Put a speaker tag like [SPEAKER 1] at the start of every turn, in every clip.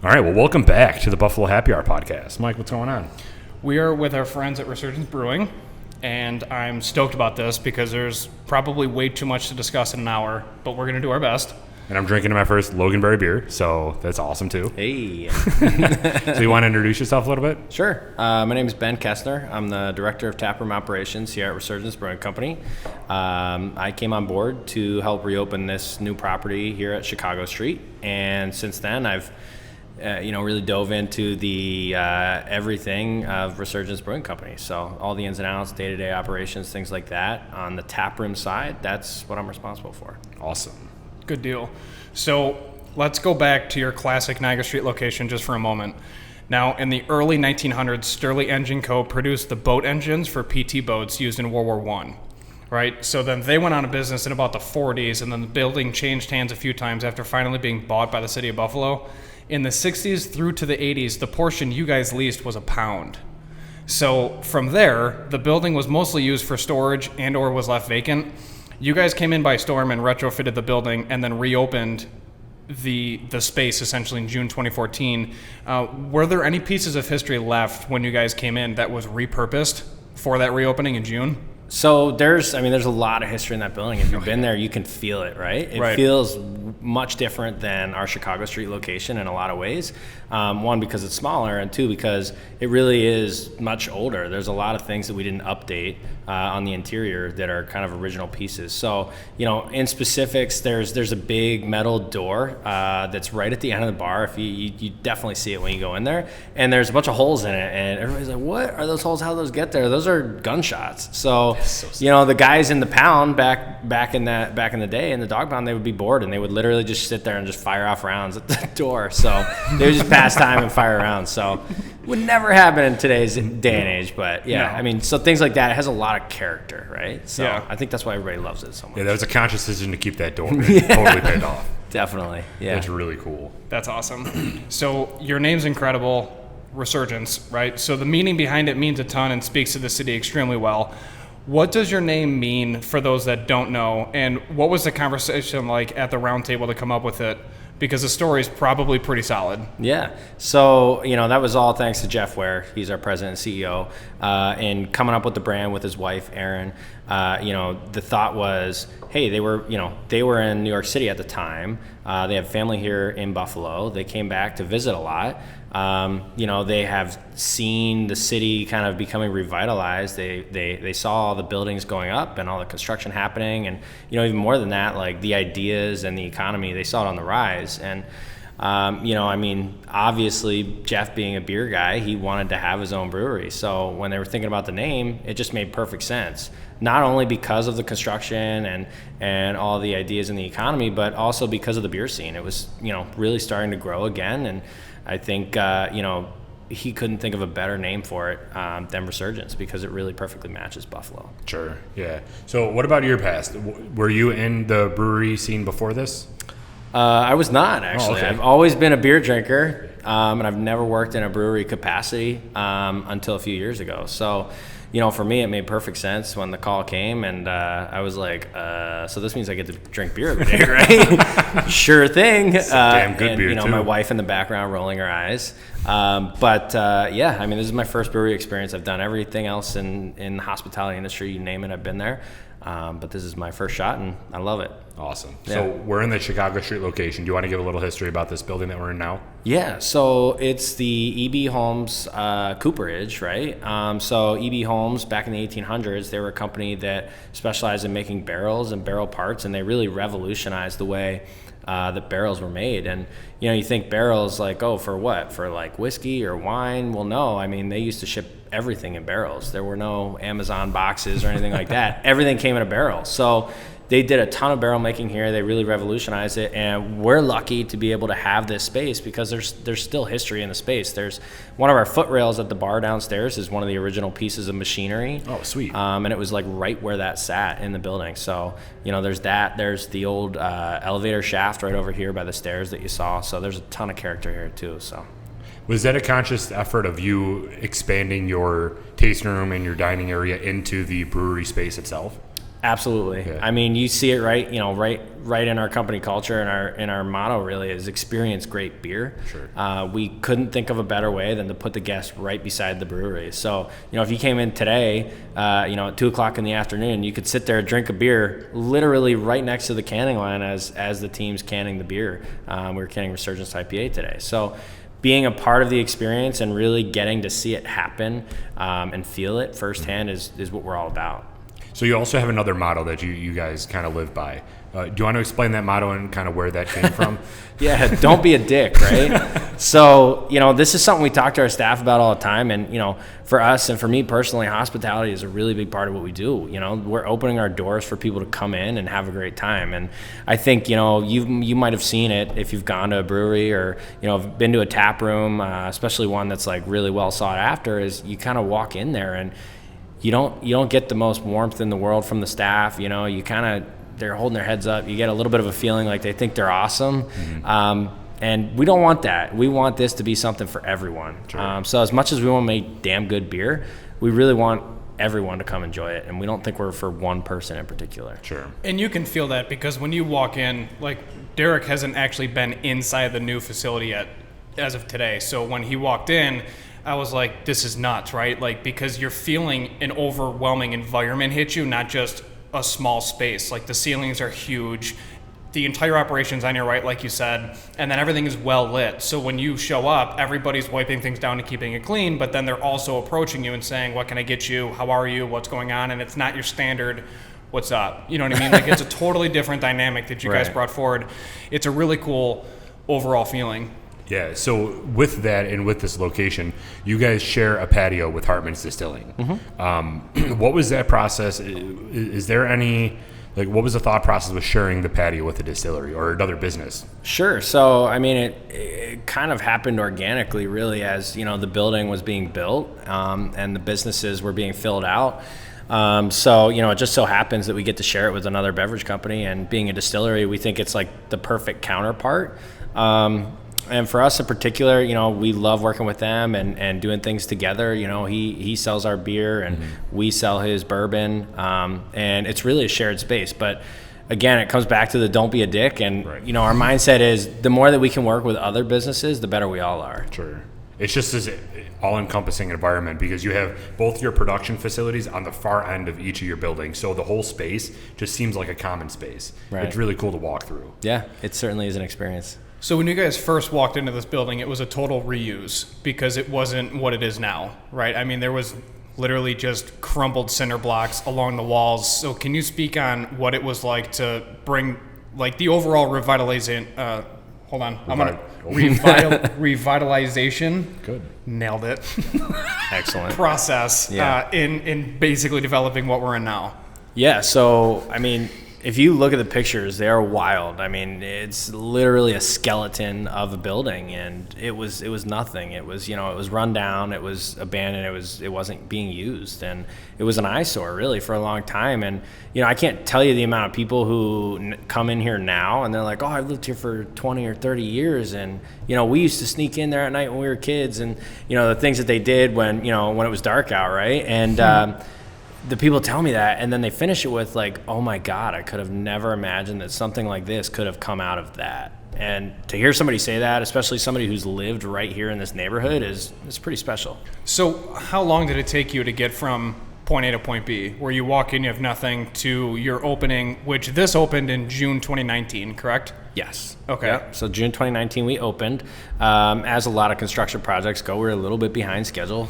[SPEAKER 1] All right, well, welcome back to the Buffalo Happy Hour podcast. Mike, what's going on?
[SPEAKER 2] We are with our friends at Resurgence Brewing, and I'm stoked about this because there's probably way too much to discuss in an hour, but we're going to do our best.
[SPEAKER 1] And I'm drinking my first Loganberry beer, so that's awesome, too.
[SPEAKER 3] Hey.
[SPEAKER 1] So you want to introduce yourself a little bit?
[SPEAKER 3] Sure. My name is Ben Kessner. I'm the Director of Taproom Operations here at Resurgence Brewing Company. I came on board to help reopen this new property here at Chicago Street, and since then I've really dove into the everything of Resurgence Brewing Company. So all the ins and outs, day-to-day operations, things like that. On the taproom side, that's what I'm responsible for.
[SPEAKER 1] Awesome.
[SPEAKER 2] Good deal. So let's go back to your classic Niagara Street location just for a moment. Now, in the early 1900s, Stirling Engine Co. produced the boat engines for PT boats used in World War I. Right? So then they went out of business in about the 40s, and then the building changed hands a few times after finally being bought by the city of Buffalo. In the 60s through to the 80s, the portion you guys leased was a pound. So from there, the building was mostly used for storage and or was left vacant. You guys came in by storm and retrofitted the building and then reopened the space essentially in June 2014. Were there any pieces of history left when you guys came in that was repurposed for that reopening in June?
[SPEAKER 3] So there's a lot of history in that building. If you've been there, you can feel it, right? It feels much different than our Chicago Street location in a lot of ways. One, because it's smaller, and two, because it really is much older. There's a lot of things that we didn't update on the interior that are kind of original pieces. So, in specifics, there's a big metal door that's right at the end of the bar. If you definitely see it when you go in there, and there's a bunch of holes in it, and everybody's like, "What are those holes? How do those get there?" Those are gunshots. So the guys in the pound back in the day in the dog pound, they would be bored and they would literally just sit there and just fire off rounds at the door. So they would just pass time and fire rounds. So it would never happen in today's day and age. But so things like that, it has a lot of character, right? So I think that's why everybody loves it so much.
[SPEAKER 1] Yeah, that was a conscious decision to keep that door. Totally paid off.
[SPEAKER 3] Definitely. Yeah.
[SPEAKER 1] That's really cool.
[SPEAKER 2] That's awesome. So your name's incredible, Resurgence, right? So the meaning behind it means a ton and speaks to the city extremely well. What does your name mean for those that don't know? And what was the conversation like at the round table to come up with it? Because the story is probably pretty solid.
[SPEAKER 3] Yeah. So, that was all thanks to Jeff Ware. He's our president and CEO. And coming up with the brand with his wife, Erin, the thought was, hey, they were in New York City at the time. They have family here in Buffalo. They came back to visit a lot. They have seen the city kind of becoming revitalized. They saw all the buildings going up and all the construction happening, and even more than that, like the ideas and the economy, they saw it on the rise. And obviously Jeff being a beer guy, he wanted to have his own brewery. So when they were thinking about the name, it just made perfect sense. Not only because of the construction and all the ideas in the economy, but also because of the beer scene. It was really starting to grow again, and I think, he couldn't think of a better name for it than Resurgence because it really perfectly matches Buffalo.
[SPEAKER 1] Sure, yeah. So what about your past? Were you in the brewery scene before this?
[SPEAKER 3] I was not, actually.
[SPEAKER 1] Oh, okay.
[SPEAKER 3] I've always been a beer drinker, and I've never worked in a brewery capacity until a few years ago. So, for me, it made perfect sense when the call came, and I was like, so this means I get to drink beer every day, right? Sure thing.
[SPEAKER 1] It's a damn good beer, too.
[SPEAKER 3] My wife in the background rolling her eyes. This is my first brewery experience. I've done everything else in the hospitality industry, you name it, I've been there. But this is my first shot, and I love it.
[SPEAKER 1] Awesome.
[SPEAKER 3] Yeah.
[SPEAKER 1] So we're in the Chicago Street location. Do you want to give a little history about this building that we're in now?
[SPEAKER 3] Yeah, so it's the E.B. Holmes cooperage, right? So E.B. Holmes, back in the 1800s, they were a company that specialized in making barrels and barrel parts, and they really revolutionized the way that barrels were made. And you think barrels like, oh, for what? For like whiskey or wine? Well, no. They used to ship everything in barrels. There were no Amazon boxes or anything like that. Everything came in a barrel. So they did a ton of barrel making here. They really revolutionized it, and we're lucky to be able to have this space because there's still history in the space. There's one of our footrails at the bar downstairs is one of the original pieces of machinery.
[SPEAKER 1] Oh, sweet.
[SPEAKER 3] And it was like right where that sat in the building. So there's that. There's the old elevator shaft right over here by the stairs that you saw. So there's a ton of character here too. So.
[SPEAKER 1] Was that a conscious effort of you expanding your tasting room and your dining area into the brewery space itself?
[SPEAKER 3] Absolutely.
[SPEAKER 1] Yeah.
[SPEAKER 3] I mean, you see it right in our company culture, and our motto really is experience great beer.
[SPEAKER 1] Sure.
[SPEAKER 3] We couldn't think of a better way than to put the guest right beside the brewery. So, if you came in today, at 2:00 in the afternoon, you could sit there and drink a beer literally right next to the canning line as the team's canning the beer. We were canning Resurgence IPA today. So, being a part of the experience and really getting to see it happen and feel it firsthand is what we're all about.
[SPEAKER 1] So you also have another motto that you guys kind of live by. Do you want to explain that motto and kind of where that came from?
[SPEAKER 3] Yeah, don't be a dick, right? So, this is something we talk to our staff about all the time. And, for us and for me personally, hospitality is a really big part of what we do. We're opening our doors for people to come in and have a great time. And I think, you might have seen it if you've gone to a brewery or, been to a tap room, especially one that's like really well sought after, is you kind of walk in there and you don't get the most warmth in the world from the staff. They're holding their heads up. You get a little bit of a feeling like they think they're awesome. Mm-hmm. And we don't want that. We want this to be something for everyone. Sure. So as much as we want to make damn good beer, we really want everyone to come enjoy it. And we don't think we're for one person in particular.
[SPEAKER 1] Sure.
[SPEAKER 2] And you can feel that because when you walk in, like Derek hasn't actually been inside the new facility yet as of today. So when he walked in, I was like, this is nuts, right? Like, because you're feeling an overwhelming environment hit you, not just a small space. Like, the ceilings are huge. The entire operation's on your right, like you said, and then everything is well lit. So when you show up, everybody's wiping things down and keeping it clean, but then they're also approaching you and saying, what can I get you? How are you? What's going on? And it's not your standard, what's up? You know what I mean? Like, it's a totally different dynamic that you guys brought forward. It's a really cool overall feeling.
[SPEAKER 1] Yeah, so with that and with this location, you guys share a patio with Hartman's Distilling. Mm-hmm. What was that process? Is there any, what was the thought process with sharing the patio with a distillery or another business?
[SPEAKER 3] Sure. So, I mean, it kind of happened organically, really, as, the building was being built and the businesses were being filled out. So, it just so happens that we get to share it with another beverage company, and being a distillery, we think it's like the perfect counterpart. And for us in particular, we love working with them and doing things together. He sells our beer and we sell his bourbon. And it's really a shared space. But again, it comes back to the don't be a dick. And, our mindset is the more that we can work with other businesses, the better we all are.
[SPEAKER 1] Sure. It's just this all-encompassing environment because you have both your production facilities on the far end of each of your buildings. So the whole space just seems like a common space. Right. It's really cool to walk through.
[SPEAKER 3] Yeah, it certainly is an experience.
[SPEAKER 2] So when you guys first walked into this building, it was a total reuse because it wasn't what it is now, right? I mean, there was literally just crumbled cinder blocks along the walls. So can you speak on what it was like to bring, the overall revitalization? Hold on, revitalization.
[SPEAKER 1] Good.
[SPEAKER 2] Nailed it.
[SPEAKER 3] Excellent.
[SPEAKER 2] Process in basically developing what we're in now.
[SPEAKER 3] Yeah. So I mean, if you look at the pictures, they are wild. I mean, it's literally a skeleton of a building, and it was nothing. It was, it was run down, it was abandoned, it wasn't being used, and it was an eyesore really for a long time. And I can't tell you the amount of people who come in here now and they're like, oh, I've lived here for 20 or 30 years, and we used to sneak in there at night when we were kids, and the things that they did when when it was dark out, right? And the people tell me that, and then they finish it with oh my God, I could have never imagined that something like this could have come out of that. And to hear somebody say that, especially somebody who's lived right here in this neighborhood, is pretty special.
[SPEAKER 2] So how long did it take you to get from point A to point B, where you walk in, you have nothing, to your opening, which this opened in June 2019, correct?
[SPEAKER 3] Yes.
[SPEAKER 2] Okay.
[SPEAKER 3] Yep. So June 2019 we opened. As a lot of construction projects go, we're a little bit behind schedule,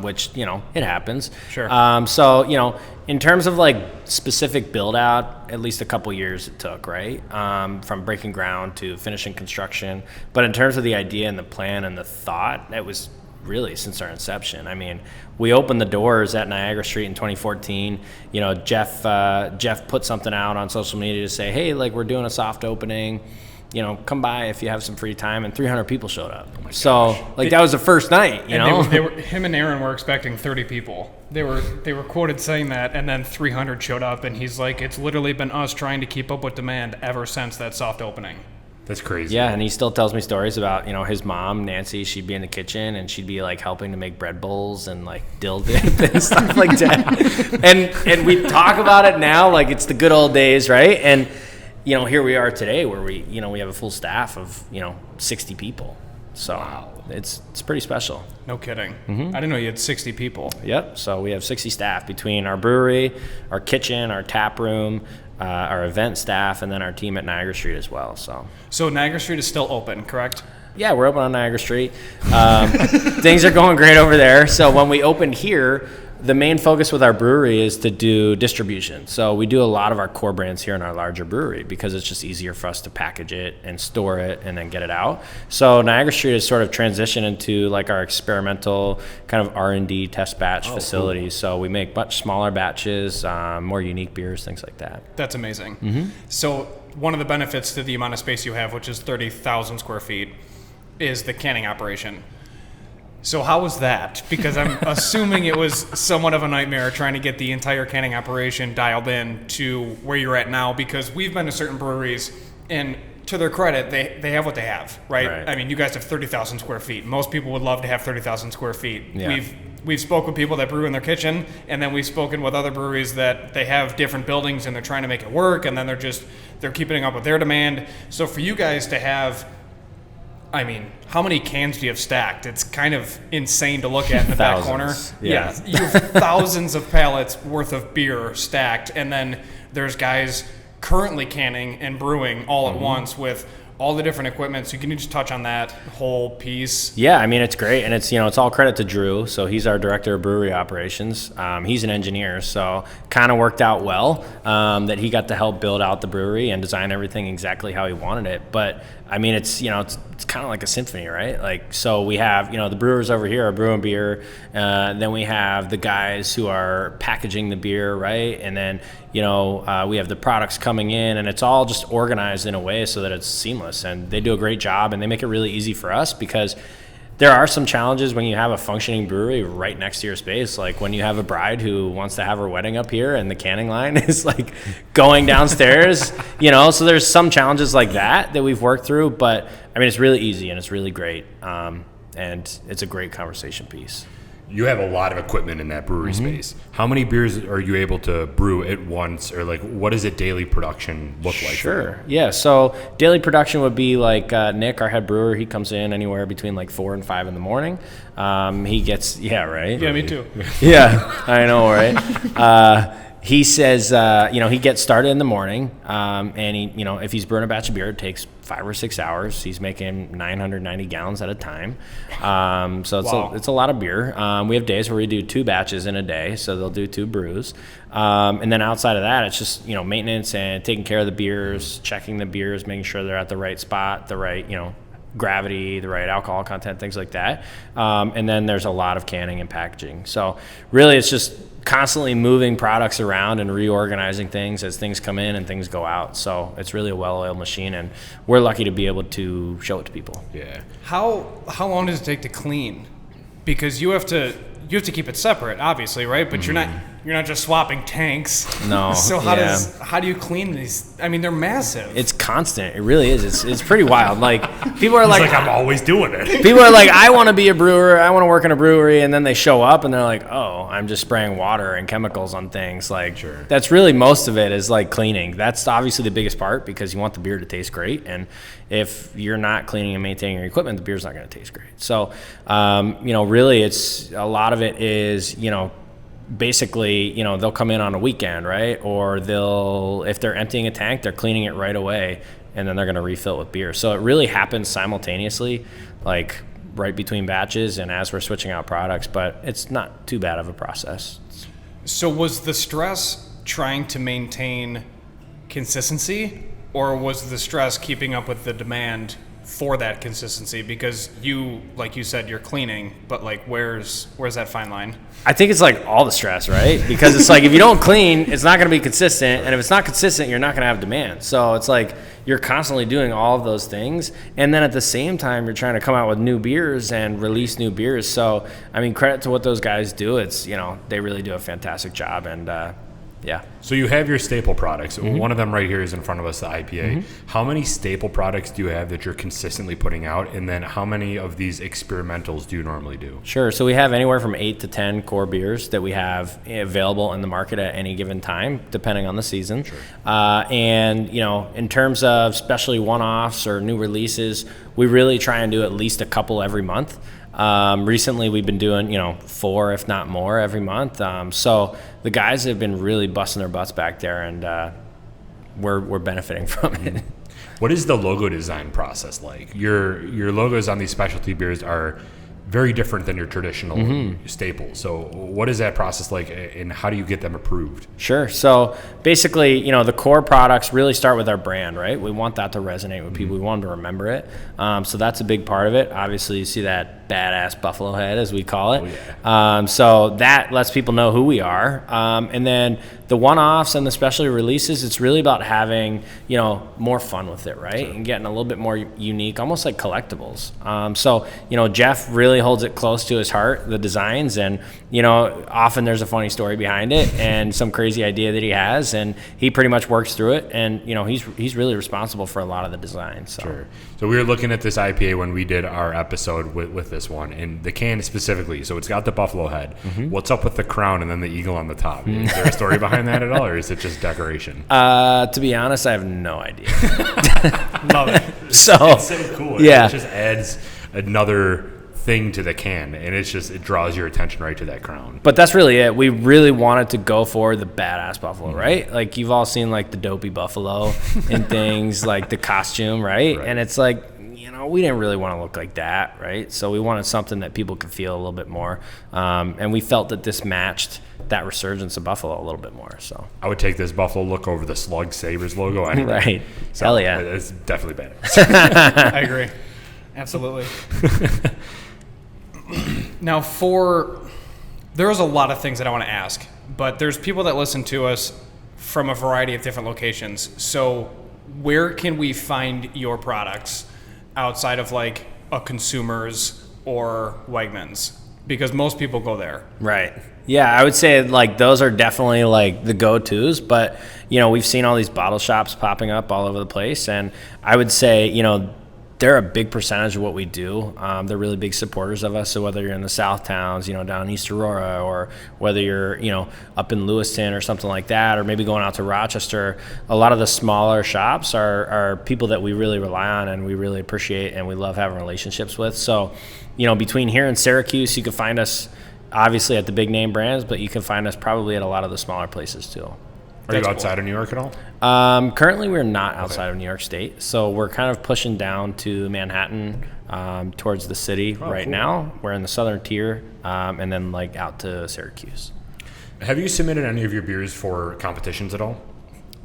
[SPEAKER 3] which, it happens.
[SPEAKER 2] Sure.
[SPEAKER 3] So, in terms of specific build out, at least a couple years it took, right? From breaking ground to finishing construction. But in terms of the idea and the plan and the thought, that was really since our inception. I mean, we opened the doors at Niagara Street in 2014. Jeff put something out on social media to say, hey, we're doing a soft opening. Come by if you have some free time, and 300 people showed up. So, that was the first night,
[SPEAKER 2] and they were, him and Aaron were expecting 30 people. They were quoted saying that, and then 300 showed up, and he's like, it's literally been us trying to keep up with demand ever since that soft opening.
[SPEAKER 1] That's crazy.
[SPEAKER 3] Yeah, and he still tells me stories about, his mom, Nancy. She'd be in the kitchen and she'd be like helping to make bread bowls and like dill dip and stuff like that. And we talk about it now like it's the good old days, right? And here we are today where we have a full staff of 60 people. So wow. It's pretty special.
[SPEAKER 2] No kidding. I didn't know you had 60 people.
[SPEAKER 3] Yep. So we have 60 staff between our brewery, our kitchen, our tap room, our event staff, and then our team at Niagara Street as well.
[SPEAKER 2] So Niagara Street is still open, correct?
[SPEAKER 3] Yeah, we're open on Niagara Street. Things are going great over there. So when we opened here, the main focus with our brewery is to do distribution. So we do a lot of our core brands here in our larger brewery because it's just easier for us to package it and store it and then get it out. So Niagara Street has sort of transitioned into like our experimental kind of R&D test batch facility. Cool. So we make much smaller batches, more unique beers, things like that.
[SPEAKER 2] That's amazing. So one of the benefits to the amount of space you have, which is 30,000 square feet, is the canning operation. So how was that? Because I'm assuming it was somewhat of a nightmare trying to get the entire canning operation dialed in to where you're at now, because we've been to certain breweries, and to their credit, they have what they have, right? I mean, you guys have 30,000 square feet. Most people would love to have 30,000 square feet. Yeah. We've spoken with people that brew in their kitchen, and then we've spoken with other breweries that they have different buildings and they're trying to make it work, and then they're keeping up with their demand. So for you guys to have, I mean, how many cans do you have stacked? It's kind of insane to look at in the back corner.
[SPEAKER 3] Yeah.
[SPEAKER 2] You have thousands of pallets worth of beer stacked, and then there's guys currently canning and brewing all at once with all the different equipment. So can you just touch on that whole piece?
[SPEAKER 3] Yeah, I mean, it's great. And it's, it's all credit to Drew. So he's our director of brewery operations. He's an engineer, so kind of worked out well that he got to help build out the brewery and design everything exactly how he wanted it. But I mean, it's kind of like a symphony, right? Like, so we have, the brewers over here are brewing beer. Then we have the guys who are packaging the beer, right? And then, we have the products coming in, and it's all just organized in a way so that it's seamless. And they do a great job, and they make it really easy for us because there are some challenges when you have a functioning brewery right next to your space. Like when you have a bride who wants to have her wedding up here and the canning line is like going downstairs, so there's some challenges like that we've worked through, but I mean, it's really easy and it's really great. And it's a great conversation piece.
[SPEAKER 1] You have a lot of equipment in that brewery space. How many beers are you able to brew at once, or like what does a daily production look like?
[SPEAKER 3] Sure. Yeah. So daily production would be like Nick, our head brewer. He comes in anywhere between like 4 and 5 in the morning. He gets right.
[SPEAKER 2] Yeah, me too.
[SPEAKER 3] Yeah, I know, right? He says, he gets started in the morning, and he, if he's brewing a batch of beer, it takes 5 or 6 hours. He's making 990 gallons at a time. So it's a lot of beer. We have days where we do 2 batches in a day, so they'll do 2 brews. And then outside of that, it's just, maintenance and taking care of the beers, checking the beers, making sure they're at the right spot, the right, gravity, the right alcohol content, things like that. And then there's a lot of canning and packaging. So really it's just constantly moving products around and reorganizing things as things come in and things go out. So it's really a well-oiled machine, and we're lucky to be able to show it to people.
[SPEAKER 1] Yeah.
[SPEAKER 2] How long does it take to clean? Because you have to keep it separate, obviously, right? But you're not just swapping tanks.
[SPEAKER 3] No.
[SPEAKER 2] So how do you clean these? I mean, they're massive.
[SPEAKER 3] It's constant. It really is. It's pretty wild. Like people are like
[SPEAKER 1] I'm always doing it.
[SPEAKER 3] People are like, I want to be a brewer. I want to work in a brewery, and then they show up and they're like, oh, I'm just spraying water and chemicals on things. Like
[SPEAKER 1] sure. That's
[SPEAKER 3] really most of it is like cleaning. That's obviously the biggest part because you want the beer to taste great, and if you're not cleaning and maintaining your equipment, the beer's not going to taste great. So, really, it's a lot of it is, basically, they'll come in on a weekend, right? Or if they're emptying a tank, they're cleaning it right away, and then they're going to refill it with beer. So it really happens simultaneously, like right between batches and as we're switching out products, but it's not too bad of a process.
[SPEAKER 2] So was the stress trying to maintain consistency, or was the stress keeping up with the demand for that consistency? Because like you said, you're cleaning, but like where's that fine line?
[SPEAKER 3] I think it's like all the stress, right? Because it's like if you don't clean, it's not going to be consistent, and if it's not consistent, you're not going to have demand. So it's like you're constantly doing all of those things, and then at the same time, you're trying to come out with new beers and release new beers. So I mean, credit to what those guys do. It's they really do a fantastic job, and Yeah.
[SPEAKER 1] So you have your staple products. One of them right here is in front of us, the IPA. How many staple products do you have that you're consistently putting out? And then how many of these experimentals do you normally do?
[SPEAKER 3] Sure. So we have anywhere from 8 to 10 core beers that we have available in the market at any given time, depending on the season.
[SPEAKER 1] Sure.
[SPEAKER 3] And, in terms of especially one-offs or new releases, we really try and do at least a couple every month. Recently, we've been doing, 4, if not more, every month. So the guys have been really busting their butts back there, and we're benefiting from it.
[SPEAKER 1] What is the logo design process like? Your logos on these specialty beers are very different than your traditional staples. So what is that process like, and how do you get them approved?
[SPEAKER 3] Sure. So basically, the core products really start with our brand, right? We want that to resonate with people. We want them to remember it. So that's a big part of it. Obviously, you see that badass buffalo head, as we call it.
[SPEAKER 1] Oh, yeah.
[SPEAKER 3] So that lets people know who we are. And then the one-offs and the specialty releases, it's really about having, more fun with it, right? Sure. And getting a little bit more unique, almost like collectibles. So, Jeff really holds it close to his heart, the designs, and, often there's a funny story behind it and some crazy idea that he has, and he pretty much works through it, and, he's really responsible for a lot of the designs. So.
[SPEAKER 1] Sure. So we were looking at this IPA when we did our episode with this one, and the can specifically, so it's got the buffalo head. What's up with the crown and then the eagle on the top? Is there a story behind that at all, or is it just decoration?
[SPEAKER 3] To be honest, I have no idea.
[SPEAKER 2] Love it.
[SPEAKER 1] It's so cool.
[SPEAKER 3] Yeah.
[SPEAKER 1] It just adds another thing to the can, and it draws your attention right to that crown.
[SPEAKER 3] But that's really it. We really wanted to go for the badass buffalo, right? Like, you've all seen like the dopey buffalo and things, like the costume, right? And it's like, we didn't really want to look like that, right? So we wanted something that people could feel a little bit more, and we felt that this matched that Resurgence of buffalo a little bit more. So
[SPEAKER 1] I would take this buffalo look over the Slug Sabres logo anyway.
[SPEAKER 3] Right.
[SPEAKER 1] So
[SPEAKER 3] Hell yeah.
[SPEAKER 1] It's definitely badass.
[SPEAKER 2] I agree. Absolutely. Now, there's a lot of things that I want to ask, but there's people that listen to us from a variety of different locations. So where can we find your products outside of like a Consumers or Wegmans? Because most people go there.
[SPEAKER 3] Right. Yeah, I would say like those are definitely like the go-tos, but we've seen all these bottle shops popping up all over the place, and I would say, they're a big percentage of what we do. They're really big supporters of us. So whether you're in the South Towns, down in East Aurora, or whether you're, up in Lewiston or something like that, or maybe going out to Rochester, a lot of the smaller shops are people that we really rely on and we really appreciate and we love having relationships with. So, between here and Syracuse, you can find us obviously at the big name brands, but you can find us probably at a lot of the smaller places too.
[SPEAKER 1] Are you outside of New York at all?
[SPEAKER 3] Currently, we're not outside of New York State, so we're kind of pushing down to Manhattan, towards the city right now. We're in the southern tier, and then like out to Syracuse.
[SPEAKER 1] Have you submitted any of your beers for competitions at all?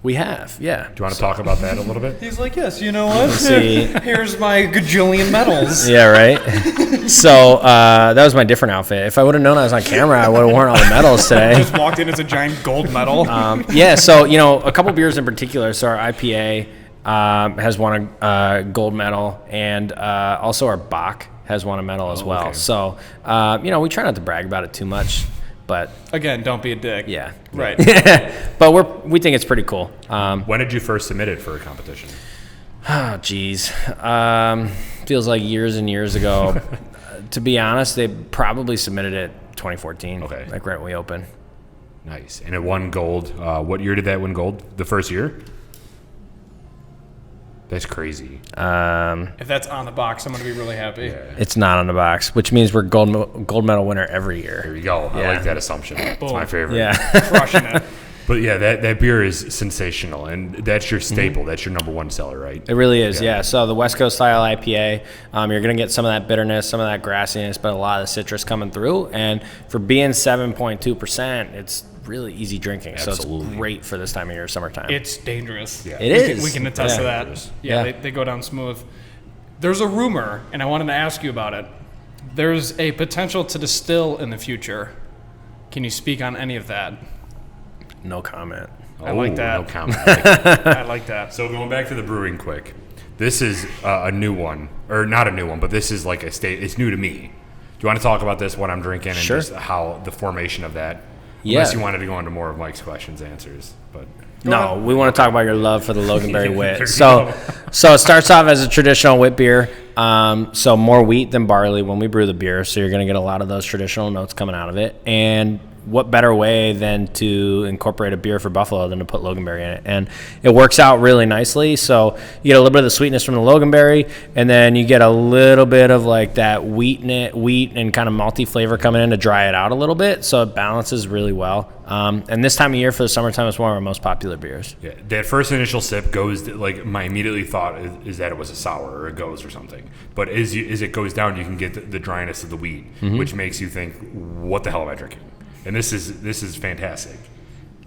[SPEAKER 3] We have, yeah.
[SPEAKER 1] Do you want to talk about that a little bit?
[SPEAKER 2] He's like, yes, you know what?
[SPEAKER 3] See.
[SPEAKER 2] Here's my gajillion medals.
[SPEAKER 3] Yeah, right? So that was my different outfit. If I would have known I was on camera, I would have worn all the medals today.
[SPEAKER 2] Just walked in as a giant gold medal.
[SPEAKER 3] Yeah, so, a couple beers in particular. So our IPA has won a gold medal, and also our Bach has won a medal as well.
[SPEAKER 1] Okay.
[SPEAKER 3] So, we try not to brag about it too much. But
[SPEAKER 2] again, don't be a dick.
[SPEAKER 3] Yeah.
[SPEAKER 2] Right.
[SPEAKER 3] But we think it's pretty cool.
[SPEAKER 1] When did you first submit it for a competition?
[SPEAKER 3] Oh, geez. Feels like years and years ago. To be honest, they probably submitted it 2014.
[SPEAKER 1] Okay.
[SPEAKER 3] Like right when we opened.
[SPEAKER 1] Nice. And it won gold. What year did that win gold? The first year? That's crazy.
[SPEAKER 2] If that's on the box, I'm going to be really happy.
[SPEAKER 1] Yeah.
[SPEAKER 3] It's not on the box, which means we're gold medal winner every year.
[SPEAKER 1] There you go. I like that assumption. It's my favorite.
[SPEAKER 3] Yeah.
[SPEAKER 2] Crushing it.
[SPEAKER 1] But yeah, that beer is sensational, and that's your staple. That's your number one seller, right?
[SPEAKER 3] It really is, yeah. So the West Coast style IPA, you're going to get some of that bitterness, some of that grassiness, but a lot of the citrus coming through. And for being 7.2%, it's really easy drinking.
[SPEAKER 1] Absolutely.
[SPEAKER 3] So it's great for this time of year, summertime.
[SPEAKER 2] It's dangerous.
[SPEAKER 1] Yeah.
[SPEAKER 3] It is.
[SPEAKER 2] We can attest to that.
[SPEAKER 3] Yeah.
[SPEAKER 2] They go down smooth. There's a rumor, and I wanted to ask you about it. There's a potential to distill in the future. Can you speak on any of that?
[SPEAKER 3] No comment.
[SPEAKER 2] I like that.
[SPEAKER 1] No comment.
[SPEAKER 2] I like that.
[SPEAKER 1] So going back to the brewing quick, this is a new one, or not a new one, but this is like it's new to me. Do you want to talk about this, what I'm drinking, and
[SPEAKER 3] Sure.
[SPEAKER 1] just how the formation of that? Unless you wanted to go into more of Mike's questions, answers, but.
[SPEAKER 3] No, we want to talk about your love for the Loganberry wit. So it starts off as a traditional wit beer. So more wheat than barley when we brew the beer. So you're going to get a lot of those traditional notes coming out of it. And what better way than to incorporate a beer for Buffalo than to put Loganberry in it? And it works out really nicely. So you get a little bit of the sweetness from the Loganberry, and then you get a little bit of like that wheat and kind of malty flavor coming in to dry it out a little bit. So it balances really well. And this time of year for the summertime, it's one of our most popular beers.
[SPEAKER 1] Yeah, that first initial sip goes, like, my immediately thought is that it was a sour or a goes or something. But as it goes down, you can get the dryness of the wheat, which makes you think, what the hell am I drinking? And this is fantastic.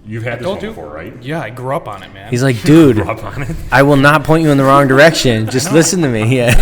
[SPEAKER 1] You've had this one before, right?
[SPEAKER 2] Yeah, I grew up on it, man.
[SPEAKER 3] He's like, dude,
[SPEAKER 1] Grew up on it?
[SPEAKER 3] I will not point you in the wrong direction. Just listen to me. Yeah.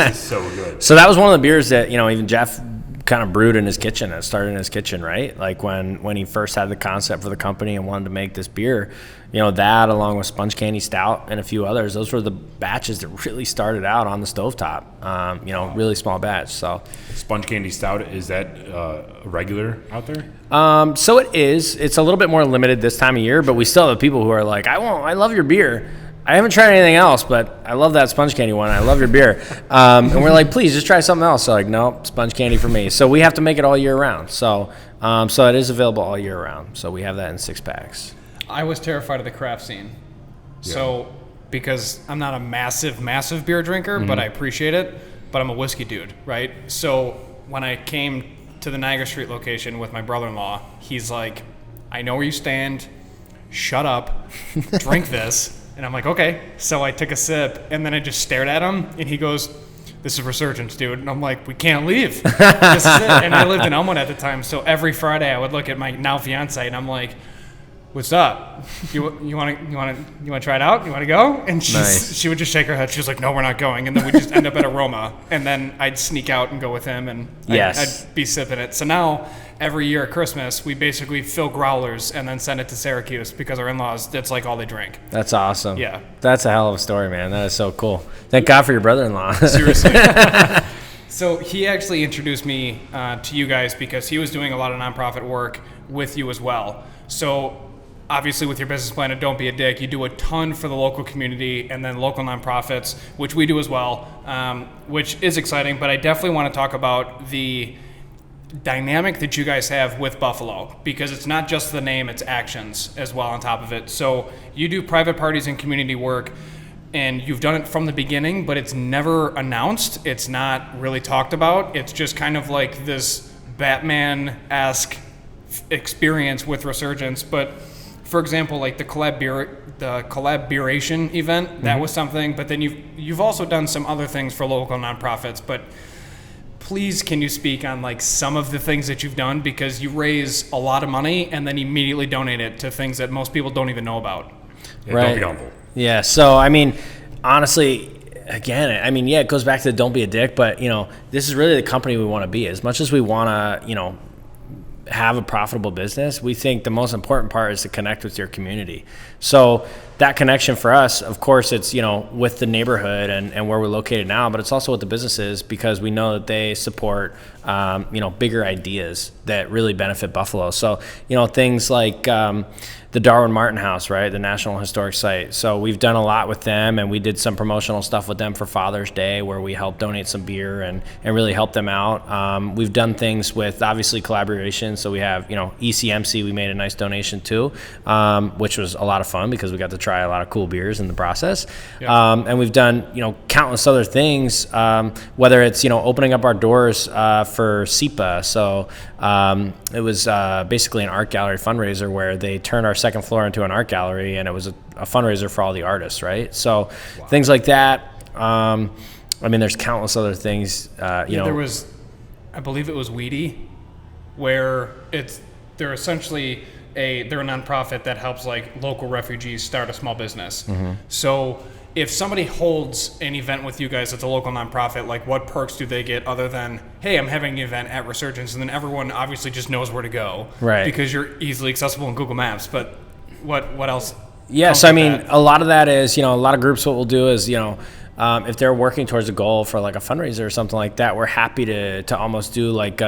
[SPEAKER 1] This is so good.
[SPEAKER 3] So that was one of the beers that, even Jeff kind of brewed in his kitchen. It started in his kitchen, right? Like when he first had the concept for the company and wanted to make this beer, that along with Sponge Candy Stout and a few others, those were the batches that really started out on the stovetop. Really small batch. So
[SPEAKER 1] Sponge Candy Stout, is that regular out there?
[SPEAKER 3] So it is. It's a little bit more limited this time of year, but we still have people who are like, I love your beer. I haven't tried anything else, but I love that sponge candy one. I love your beer. And we're like, please, just try something else. So like, nope, sponge candy for me. So we have to make it all year round. So it is available all year round. So we have that in 6-packs.
[SPEAKER 2] I was terrified of the craft scene. Yeah. So because I'm not a massive beer drinker, but I appreciate it. But I'm a whiskey dude, right? So when I came to the Niagara Street location with my brother-in-law, he's like, I know where you stand. Shut up. Drink this. And I'm like, okay. So I took a sip, and then I just stared at him, and he goes, this is Resurgence, dude. And I'm like, we can't leave. This is it. And I lived in Elmwood at the time, so every Friday I would look at my now fiance, and I'm like, what's up? You want to try it out? You want to go? And she would just shake her head. She was like, no, we're not going. And then we just end up at Aroma, and then I'd sneak out and go with him, and I'd be sipping it. So now every year at Christmas, we basically fill growlers and then send it to Syracuse because our in-laws, that's like all they drink.
[SPEAKER 3] That's awesome.
[SPEAKER 2] Yeah.
[SPEAKER 3] That's a hell of a story, man. That is so cool. Thank God for your brother-in-law.
[SPEAKER 2] Seriously. So he actually introduced me to you guys because he was doing a lot of nonprofit work with you as well. So obviously with your business plan of Don't Be a Dick, you do a ton for the local community and then local nonprofits, which we do as well, which is exciting. But I definitely want to talk about the dynamic that you guys have with Buffalo, because it's not just the name, it's actions as well on top of it. So you do private parties and community work, and you've done it from the beginning, but it's never announced. It's not really talked about. It's just kind of like this Batman-esque experience with Resurgence. But for example, like the collaboration event, that was something. But then you've also done some other things for local nonprofits. But please, can you speak on like some of the things that you've done, because you raise a lot of money and then immediately donate it to things that most people don't even know about.
[SPEAKER 1] Yeah,
[SPEAKER 3] right.
[SPEAKER 1] Don't be humble.
[SPEAKER 3] Yeah. So honestly, again, it goes back to the don't be a dick, but this is really the company we want to be. As much as we want to, have a profitable business, we think the most important part is to connect with your community. So that connection for us, of course, it's with the neighborhood and where we're located now, but it's also with the businesses, because we know that they support bigger ideas that really benefit Buffalo. So things like the Darwin Martin House, right, the National Historic Site. So we've done a lot with them, and we did some promotional stuff with them for Father's Day, where we helped donate some beer and really help them out. We've done things with, obviously, collaboration. So we have, ECMC, we made a nice donation to, which was a lot of fun because we got to try a lot of cool beers in the process. Yeah. And we've done, countless other things, whether it's, opening up our doors for SEPA. So it was basically an art gallery fundraiser where they turned our second floor into an art gallery, and it was a fundraiser for all the artists, right? So things like that. There's countless other things.
[SPEAKER 2] There was, I believe it was Weedy, where they're essentially they're a nonprofit that helps like local refugees start a small business. Mm-hmm. So if somebody holds an event with you guys that's a local nonprofit, like what perks do they get other than, hey, I'm having an event at Resurgence, and then everyone obviously just knows where to go, right? Because you're easily accessible in Google Maps. But what else?
[SPEAKER 3] Yeah, so a lot of that is, a lot of groups, what we'll do is, if they're working towards a goal for like a fundraiser or something like that, we're happy to almost do like,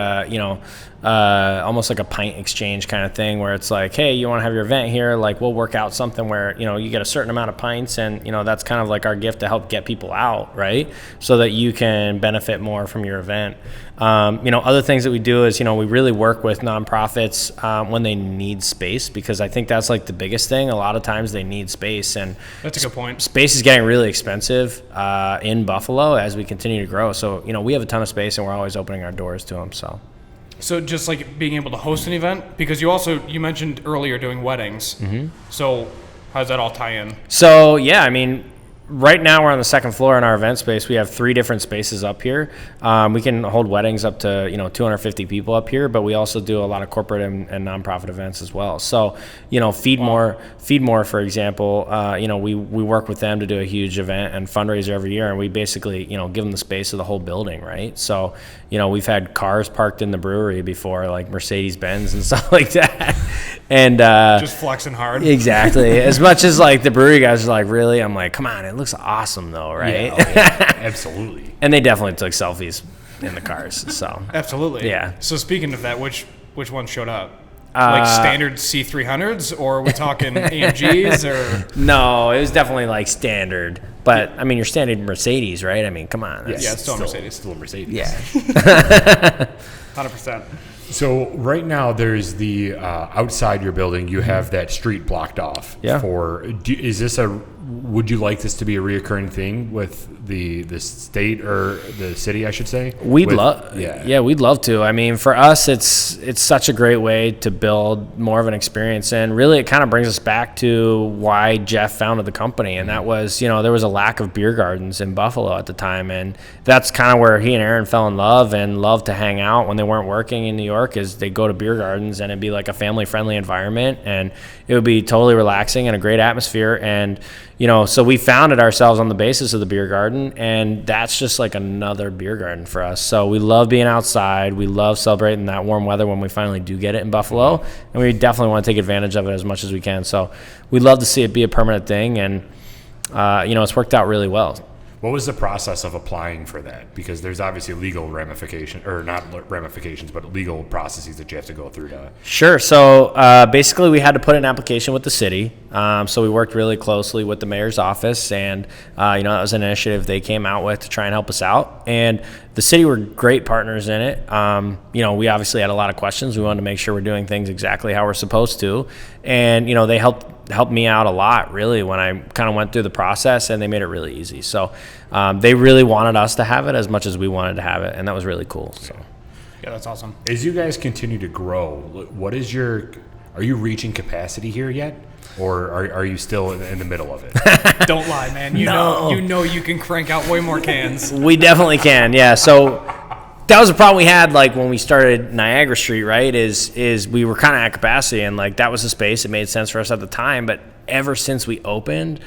[SPEAKER 3] almost like a pint exchange kind of thing, where it's like, hey, you want to have your event here? Like, we'll work out something where, you get a certain amount of pints, and, that's kind of like our gift to help get people out, right? So that you can benefit more from your event. Other things that we do is, we really work with nonprofits when they need space, because I think that's like the biggest thing. A lot of times they need space, and
[SPEAKER 2] that's a good point.
[SPEAKER 3] Space is getting really expensive in Buffalo as we continue to grow. So, we have a ton of space, and we're always opening our doors to them.
[SPEAKER 2] So just like being able to host an event, because you mentioned earlier doing weddings. Mm-hmm. So how does that all tie in?
[SPEAKER 3] So, yeah, right now we're on the second floor in our event space. We have 3 different spaces up here. We can hold weddings up to 250 people up here, but we also do a lot of corporate and nonprofit events as well. So Feed More, for example, we work with them to do a huge event and fundraiser every year, and we basically give them the space of the whole building, right? So we've had cars parked in the brewery before, like Mercedes-Benz and stuff like that. And
[SPEAKER 2] just flexing hard.
[SPEAKER 3] Exactly. As much as like the brewery guys are like, really? I'm like, come on, it looks awesome though, right?
[SPEAKER 1] Yeah, absolutely.
[SPEAKER 3] And they definitely took selfies in the cars. So
[SPEAKER 2] absolutely.
[SPEAKER 3] Yeah.
[SPEAKER 2] So speaking of that, which ones showed up? Like standard C300s, or are we talking AMGs, or?
[SPEAKER 3] No, it was definitely like standard. But your standard Mercedes, right? Come on.
[SPEAKER 2] Yeah, it's still a Mercedes.
[SPEAKER 1] Still a Mercedes.
[SPEAKER 3] Yeah.
[SPEAKER 2] 100%.
[SPEAKER 1] So right now there's the outside your building, you have that street blocked off.
[SPEAKER 3] Yeah.
[SPEAKER 1] Would you like this to be a reoccurring thing with the state or the city, I should say?
[SPEAKER 3] We'd love to. For us, it's such a great way to build more of an experience, and really it kind of brings us back to why Jeff founded the company, and that was, there was a lack of beer gardens in Buffalo at the time, and that's kind of where he and Aaron fell in love and loved to hang out when they weren't working in New York, is they go to beer gardens, and it'd be like a family-friendly environment, and it would be totally relaxing and a great atmosphere. And so we founded ourselves on the basis of the beer garden, and that's just like another beer garden for us. So we love being outside. We love celebrating that warm weather when we finally do get it in Buffalo, and we definitely want to take advantage of it as much as we can. So we'd love to see it be a permanent thing, and it's worked out really well.
[SPEAKER 1] What was the process of applying for that? Because there's obviously legal ramifications, or not ramifications, but legal processes that you have to go through to.
[SPEAKER 3] Sure. So basically we had to put an application with the city. So we worked really closely with the mayor's office, and that was an initiative they came out with to try and help us out. And the city were great partners in it. We obviously had a lot of questions. We wanted to make sure we're doing things exactly how we're supposed to. And, they helped me out a lot, really, when I kind of went through the process, and they made it really easy. So they really wanted us to have it as much as we wanted to have it, and that was really cool. So
[SPEAKER 2] yeah, that's awesome.
[SPEAKER 1] As you guys continue to grow, are you reaching capacity here yet? Or are you still in the middle of it?
[SPEAKER 2] Don't lie, man. You know you can crank out way more cans.
[SPEAKER 3] We definitely can, yeah. So that was the problem we had, like, when we started Niagara Street, right, is we were kind of at capacity, and, like, that was the space. It made sense for us at the time, but ever since we opened,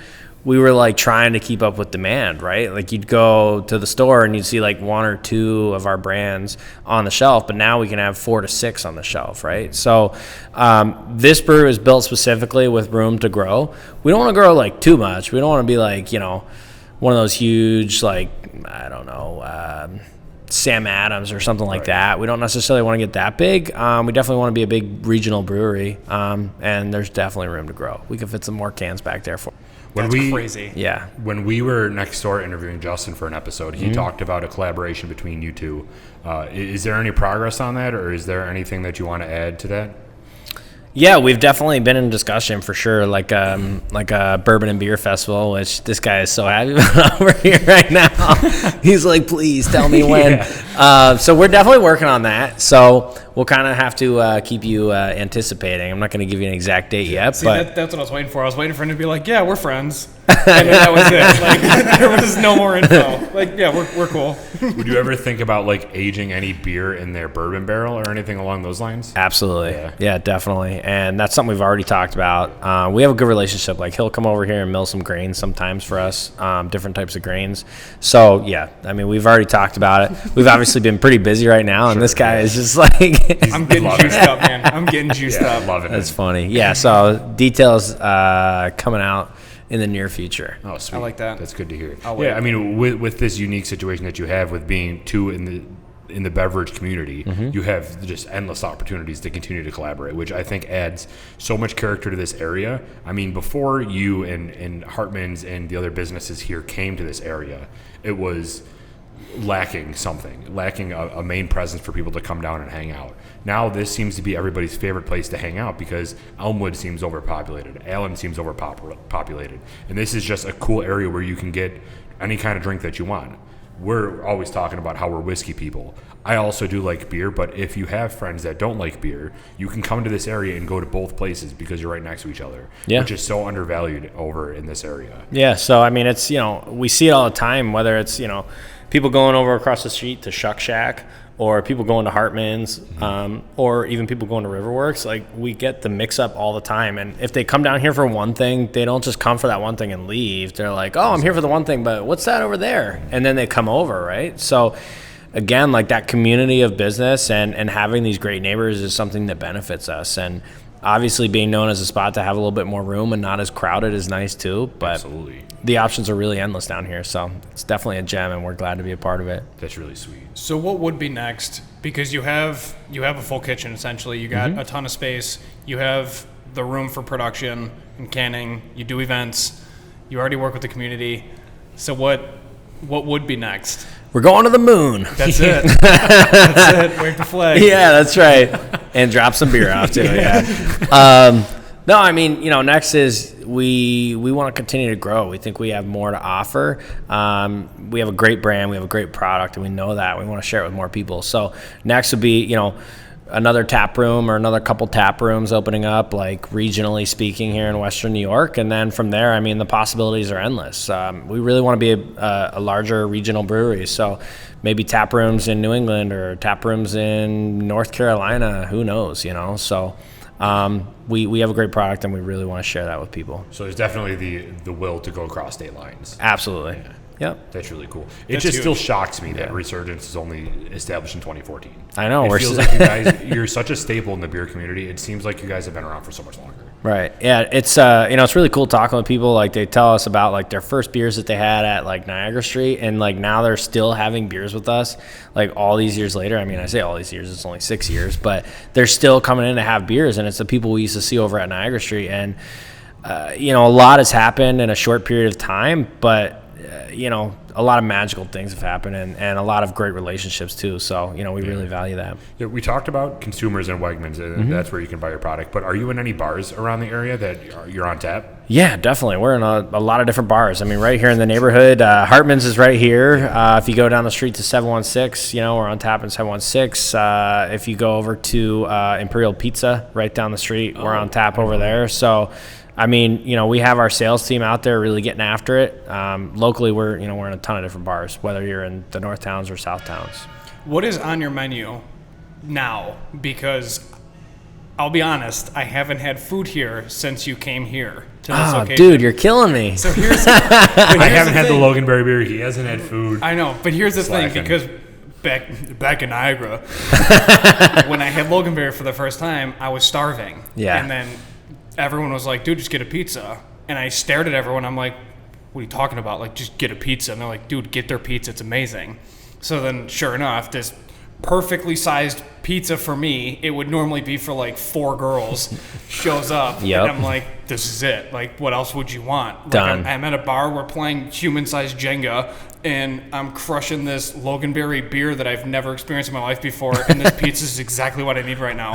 [SPEAKER 3] we were, like, trying to keep up with demand, right? Like, you'd go to the store and you'd see, like, 1 or 2 of our brands on the shelf, but now we can have 4 to 6 on the shelf, right? So this brew is built specifically with room to grow. We don't want to grow, like, too much. We don't want to be, like, one of those huge, like, I don't know, Sam Adams or something like that. We don't necessarily want to get that big. We definitely want to be a big regional brewery, and there's definitely room to grow. We can fit some more cans back there for.
[SPEAKER 2] That's crazy.
[SPEAKER 3] Yeah.
[SPEAKER 1] When we were next door interviewing Justin for an episode, he talked about a collaboration between you two. Is there any progress on that, or is there anything that you want to add to that?
[SPEAKER 3] Yeah, we've definitely been in discussion for sure, like a bourbon and beer festival, which this guy is so happy about over here right now. He's like, please tell me when. Yeah. So we're definitely working on that. So we'll kind of have to keep you anticipating. I'm not going to give you an exact date yet.
[SPEAKER 2] See, that's what I was waiting for. I was waiting for him to be like, yeah, we're friends. And that was it. Like, there was no more info. Like, yeah, we're cool.
[SPEAKER 1] Would you ever think about, like, aging any beer in their bourbon barrel or anything along those lines?
[SPEAKER 3] Absolutely. Yeah, definitely. And that's something we've already talked about. We have a good relationship. Like, he'll come over here and mill some grains sometimes for us, different types of grains. So, yeah, I mean, we've already talked about it. We've obviously been pretty busy right now, and this guy is just like...
[SPEAKER 2] I'm getting juiced up, man. I'm getting juiced up.
[SPEAKER 1] Loving it.
[SPEAKER 3] That's funny. Yeah, so details coming out in the near future.
[SPEAKER 1] Oh, sweet.
[SPEAKER 2] I like that.
[SPEAKER 1] That's good to hear.
[SPEAKER 2] Yeah,
[SPEAKER 1] I mean, with this unique situation that you have with being two in in the beverage community, you have just endless opportunities to continue to collaborate, which I think adds so much character to this area. I mean, before you and Hartman's and the other businesses here came to this area, it was lacking a main presence for people to come down and hang out. Now this seems to be everybody's favorite place to hang out because Elmwood seems overpopulated, Allen seems overpopulated, and this is just a cool area where you can get any kind of drink that you want. We're always talking about how we're whiskey people. I also do like beer, but if you have friends that don't like beer, you can come to this area and go to both places because you're right next to each other, which is so undervalued over in this area.
[SPEAKER 3] Yeah, so I mean, it's, we see it all the time, whether it's, people going over across the street to Shuck Shack, or people going to Hartman's, or even people going to Riverworks. Like, we get the mix-up all the time. And if they come down here for one thing, they don't just come for that one thing and leave. They're like, oh, I'm here for the one thing, but what's that over there? And then they come over, right? So, again, like, that community of business and having these great neighbors is something that benefits us. And obviously being known as a spot to have a little bit more room and not as crowded is nice too, but
[SPEAKER 1] absolutely,
[SPEAKER 3] the options are really endless down here, so it's definitely a gem and we're glad to be a part of it.
[SPEAKER 1] That's really sweet.
[SPEAKER 2] So what would be next? Because you have a full kitchen essentially. You got a ton of space. You have the room for production and canning. You do events. You already work with the community. So what would be next?
[SPEAKER 3] We're going to the moon.
[SPEAKER 2] That's it. That's it. Wave the flag.
[SPEAKER 3] Yeah, that's right. And drop some beer off too. No, I mean, next is we want to continue to grow. We think we have more to offer. We have a great brand. We have a great product, and we know that. We want to share it with more people. So next would be, another tap room or another couple tap rooms opening up, like regionally speaking, here in Western New York. And then from there, I mean, the possibilities are endless. We really want to be a larger regional brewery. So maybe tap rooms in New England or tap rooms in North Carolina, who knows, So we have a great product and we really want to share that with people.
[SPEAKER 1] So there's definitely the will to go across state lines.
[SPEAKER 3] Absolutely. Yeah. Yep.
[SPEAKER 1] That's really cool. It just still shocks me that Resurgence is only established in 2014.
[SPEAKER 3] I know.
[SPEAKER 1] It feels like you guys, you're such a staple in the beer community. It seems like you guys have been around for so much longer.
[SPEAKER 3] Right. Yeah. It's it's really cool talking with people. Like, they tell us about like their first beers that they had at like Niagara Street, and like now they're still having beers with us like all these years later. I mean, I say all these years, it's only 6 years, but they're still coming in to have beers, and it's the people we used to see over at Niagara Street. And a lot has happened in a short period of time, but a lot of magical things have happened and a lot of great relationships too. So, we really value that.
[SPEAKER 1] Yeah, we talked about consumers and Wegmans, and that's where you can buy your product. But are you in any bars around the area that you're on tap? Yeah,
[SPEAKER 3] definitely. We're in a lot of different bars. I mean, right here in the neighborhood, Hartman's is right here. If you go down the street to 716, we're on tap in 716. If you go over to Imperial Pizza right down the street, we're on tap over there. So, I mean, we have our sales team out there really getting after it. Locally, we're in a ton of different bars, whether you're in the North Towns or South Towns.
[SPEAKER 2] What is on your menu now? Because I'll be honest, I haven't had food here since you came here to this location.
[SPEAKER 3] Dude, you're killing me.
[SPEAKER 2] So here's
[SPEAKER 1] I haven't had the Loganberry beer. He hasn't had food.
[SPEAKER 2] I know, but here's the thing, because back in Niagara, when I had Loganberry for the first time, I was starving.
[SPEAKER 3] Yeah.
[SPEAKER 2] And then everyone was like, dude, just get a pizza. And I stared at everyone. I'm like, what are you talking about? Like, just get a pizza. And they're like, dude, get their pizza. It's amazing. So then, sure enough, this perfectly sized pizza for me, it would normally be for like 4 girls, shows up.
[SPEAKER 3] Yep.
[SPEAKER 2] And I'm like, this is it. Like, what else would you want? Like,
[SPEAKER 3] Done.
[SPEAKER 2] I'm at a bar, we're playing human-sized Jenga, and I'm crushing this Loganberry beer that I've never experienced in my life before, and this pizza is exactly what I need right now.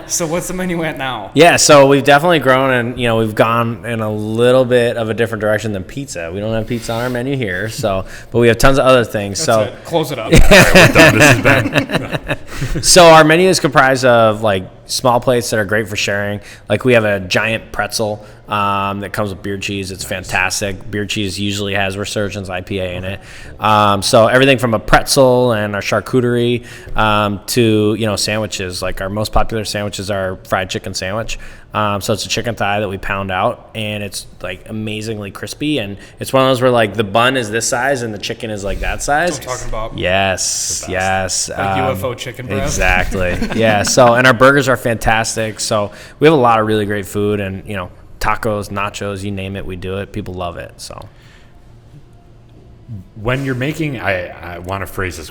[SPEAKER 2] So what's the menu at now?
[SPEAKER 3] Yeah, so we've definitely grown, and we've gone in a little bit of a different direction than pizza. We don't have pizza on our menu here, but we have tons of other things.
[SPEAKER 2] That's it. Close it up.
[SPEAKER 1] All right, we're done. This is Ben.
[SPEAKER 3] So our menu is comprised of like small plates that are great for sharing. Like, we have a giant pretzel that comes with beer cheese. It's fantastic. Beer cheese usually has Resurgence IPA in it. So everything from a pretzel and our charcuterie to sandwiches. Like, our most popular sandwiches are fried chicken sandwich. So it's a chicken thigh that we pound out, and it's like amazingly crispy. And it's one of those where like the bun is this size and the chicken is like that size.
[SPEAKER 2] That's what I'm talking about.
[SPEAKER 3] Yes.
[SPEAKER 2] Like UFO chicken breast.
[SPEAKER 3] Exactly. Yeah. So, and our burgers are fantastic. So we have a lot of really great food, and tacos, nachos, you name it, we do it. People love it. So
[SPEAKER 1] when you're making, I want to phrase this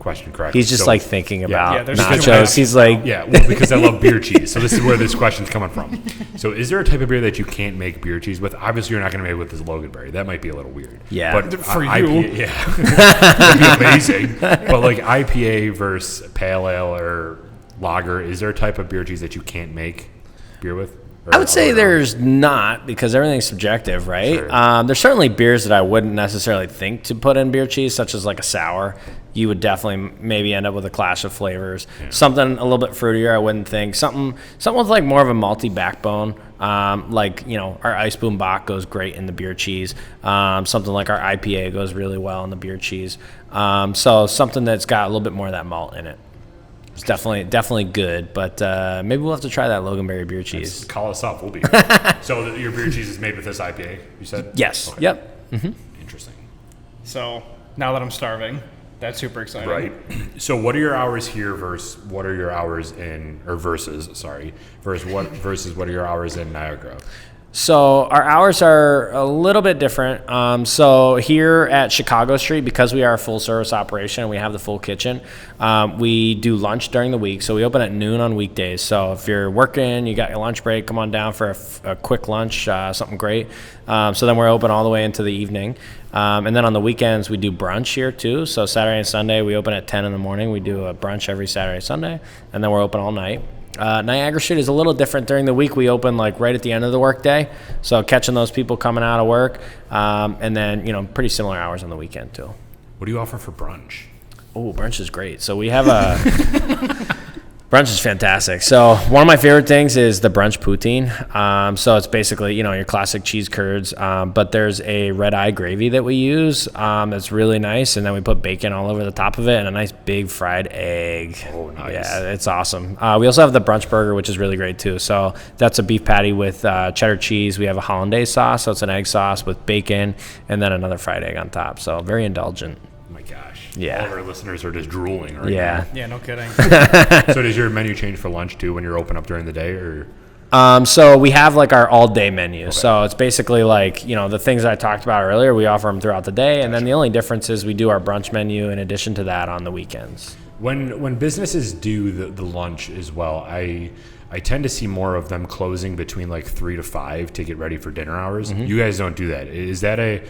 [SPEAKER 1] question correctly.
[SPEAKER 3] He's just like thinking about
[SPEAKER 2] there's
[SPEAKER 3] nachos. He's like,
[SPEAKER 1] yeah, well, because I love beer cheese. So this is where this question's coming from. So is there a type of beer that you can't make beer cheese with? Obviously, you're not going to make it with this Loganberry. That might be a little weird.
[SPEAKER 3] Yeah.
[SPEAKER 1] But
[SPEAKER 2] For you.
[SPEAKER 1] IPA, yeah. That'd be amazing. But like IPA versus pale ale or lager, is there a type of beer cheese that you can't make beer with?
[SPEAKER 3] I would say there's not, because everything's subjective, right?
[SPEAKER 1] Sure.
[SPEAKER 3] There's certainly beers that I wouldn't necessarily think to put in beer cheese, such as like a sour. You would definitely maybe end up with a clash of flavors. Yeah. Something a little bit fruitier, I wouldn't think. Something with like more of a malty backbone. Like, our Ice Boom Bach goes great in the beer cheese. Something like our IPA goes really well in the beer cheese. So something that's got a little bit more of that malt in it. It's definitely good, but maybe we'll have to try that Loganberry beer cheese.
[SPEAKER 1] Call us up. We'll be here. So your beer cheese is made with this IPA, you said?
[SPEAKER 3] Yes.
[SPEAKER 1] Okay.
[SPEAKER 3] Yep. Mm-hmm.
[SPEAKER 1] Interesting.
[SPEAKER 2] So now that I'm starving, that's super exciting.
[SPEAKER 1] Right. So what are your hours here versus what are your hours versus what are your hours in Niagara?
[SPEAKER 3] So our hours are a little bit different. So here at Chicago Street, because we are a full service operation and we have the full kitchen, we do lunch during the week. So we open at noon on weekdays. So if you're working, you got your lunch break, come on down for a quick lunch, something great. So then we're open all the way into the evening. And then on the weekends, we do brunch here too. So Saturday and Sunday, we open at 10 in the morning. We do a brunch every Saturday, Sunday, and then we're open all night. Niagara Street is a little different. During the week, we open like right at the end of the workday, so catching those people coming out of work, and then pretty similar hours on the weekend too.
[SPEAKER 1] What do you offer for brunch?
[SPEAKER 3] Oh, brunch is great. So we have brunch is fantastic. So one of my favorite things is the brunch poutine. So it's basically, your classic cheese curds, but there's a red eye gravy that we use that's really nice, and then we put bacon all over the top of it and a nice big fried egg.
[SPEAKER 1] Oh, nice.
[SPEAKER 3] Yeah, it's awesome. We also have the brunch burger, which is really great too. So that's a beef patty with cheddar cheese. We have a hollandaise sauce, so it's an egg sauce with bacon and then another fried egg on top. So very indulgent.
[SPEAKER 1] Oh my gosh.
[SPEAKER 3] Yeah.
[SPEAKER 1] All of our listeners are just drooling right
[SPEAKER 3] Yeah.
[SPEAKER 2] Yeah, no kidding.
[SPEAKER 1] now. So does your menu change for lunch too when you're open up during the day, or?
[SPEAKER 3] So we have like our all day menu. Okay. So it's basically like, the things I talked about earlier, we offer them throughout the day. And then the only difference is we do our brunch menu in addition to that on the weekends.
[SPEAKER 1] When businesses do the lunch as well, I tend to see more of them closing between like 3 to 5 to get ready for dinner hours. Mm-hmm. You guys don't do that. Is that